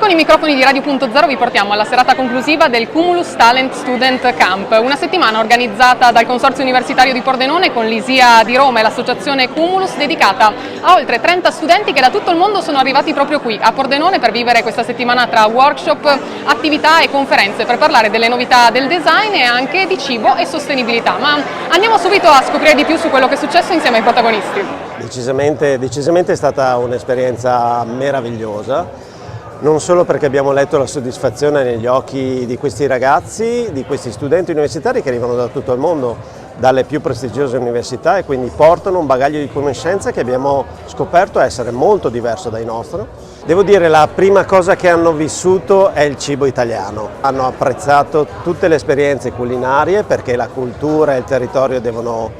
con i microfoni di Radio.0 vi portiamo alla serata conclusiva del Cumulus Talent Student Camp, una settimana organizzata dal Consorzio Universitario di Pordenone con l'ISIA di Roma e l'associazione Cumulus, dedicata a oltre 30 studenti che da tutto il mondo sono arrivati proprio qui a Pordenone per vivere questa settimana tra workshop, attività e conferenze per parlare delle novità del design e anche di cibo e sostenibilità. Ma andiamo subito a scoprire di più su quello che è successo insieme ai protagonisti. Decisamente è stata un'esperienza meravigliosa. Non solo perché abbiamo letto la soddisfazione negli occhi di questi ragazzi, di questi studenti universitari che arrivano da tutto il mondo, dalle più prestigiose università, e quindi portano un bagaglio di conoscenze che abbiamo scoperto essere molto diverso dai nostri. Devo dire, la prima cosa che hanno vissuto è il cibo italiano. Hanno apprezzato tutte le esperienze culinarie perché la cultura e il territorio devono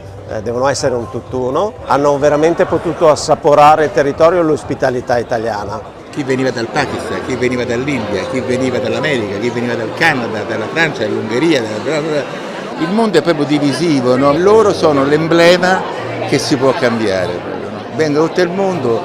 essere un tutt'uno. Hanno veramente potuto assaporare il territorio e l'ospitalità italiana. Chi veniva dal Pakistan, chi veniva dall'India, chi veniva dall'America, chi veniva dal Canada, dalla Francia, dall'Ungheria. Il mondo è proprio divisivo, no? Loro sono l'emblema che si può cambiare. No? Vengono da tutto il mondo,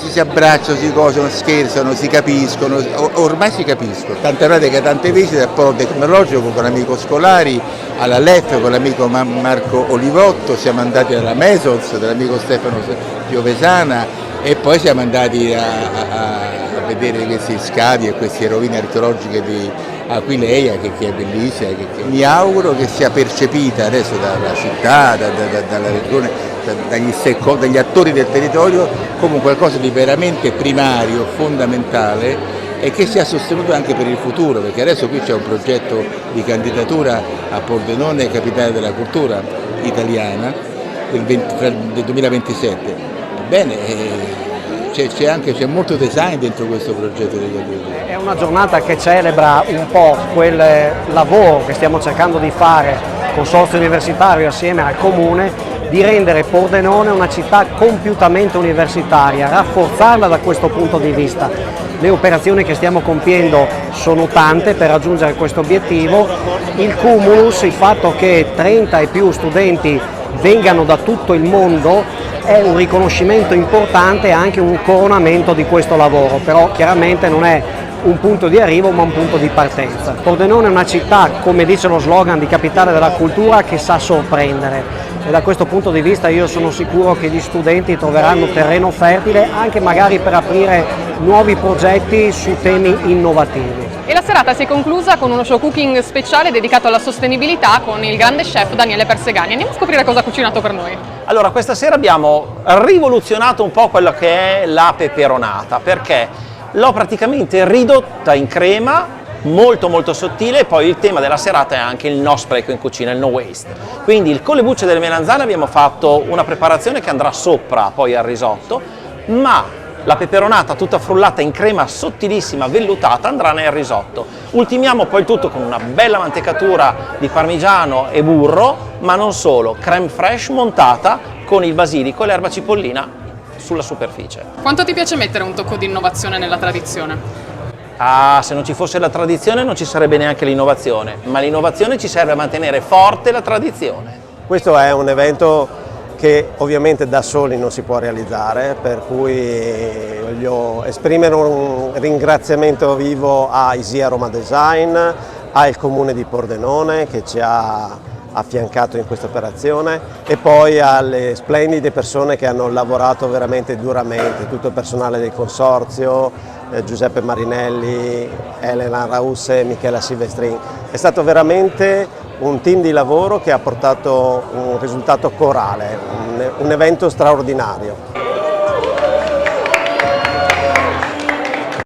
si abbracciano, si cosano, scherzano, si capiscono, ormai si capiscono. Tante volte che tante visite al polo tecnologico con l'amico Scolari, alla LEF con l'amico Marco Olivotto, siamo andati alla Mesons, dell'amico Stefano Piovesana, e poi siamo andati a vedere questi scavi e queste rovine archeologiche di Aquileia, che è bellissima, che mi auguro che sia percepita adesso dalla città, dalla regione, dagli attori del territorio come qualcosa di veramente primario, fondamentale, e che sia sostenuto anche per il futuro, perché adesso qui c'è un progetto di candidatura a Pordenone capitale della cultura italiana del 2027. Bene, c'è molto design dentro questo progetto di candidatura. È una giornata che celebra un po' quel lavoro che stiamo cercando di fare Consorzio Universitario assieme al Comune, di rendere Pordenone una città compiutamente universitaria, rafforzarla da questo punto di vista. Le operazioni che stiamo compiendo sono tante per raggiungere questo obiettivo. Il Cumulus, il fatto che 30 e più studenti vengano da tutto il mondo, è un riconoscimento importante e anche un coronamento di questo lavoro, però chiaramente non è un punto di arrivo ma un punto di partenza. Pordenone è una città, come dice lo slogan, di capitale della cultura, che sa sorprendere, e da questo punto di vista io sono sicuro che gli studenti troveranno terreno fertile anche magari per aprire nuovi progetti su temi innovativi. E la serata si è conclusa con uno show cooking speciale dedicato alla sostenibilità con il grande chef Daniele Persegani. Andiamo a scoprire cosa ha cucinato per noi. Allora, questa sera abbiamo rivoluzionato un po' quella che è la peperonata, perché l'ho praticamente ridotta in crema, molto sottile, e poi il tema della serata è anche il no spreco in cucina, il no waste. Quindi il con le bucce delle melanzane abbiamo fatto una preparazione che andrà sopra poi al risotto, ma la peperonata tutta frullata in crema sottilissima, vellutata, andrà nel risotto. Ultimiamo poi il tutto con una bella mantecatura di parmigiano e burro, ma non solo, crème fraîche montata con il basilico e l'erba cipollina sulla superficie. Quanto ti piace mettere un tocco di innovazione nella tradizione? Ah, se non ci fosse la tradizione non ci sarebbe neanche l'innovazione, ma l'innovazione ci serve a mantenere forte la tradizione. Questo è un evento che ovviamente da soli non si può realizzare, per cui voglio esprimere un ringraziamento vivo a ISIA Roma Design, al Comune di Pordenone che ci ha affiancato in questa operazione, e poi alle splendide persone che hanno lavorato veramente duramente, tutto il personale del Consorzio, Giuseppe Marinelli, Elena Rausse, Michela Silvestrin. È stato veramente un team di lavoro che ha portato un risultato corale, un evento straordinario.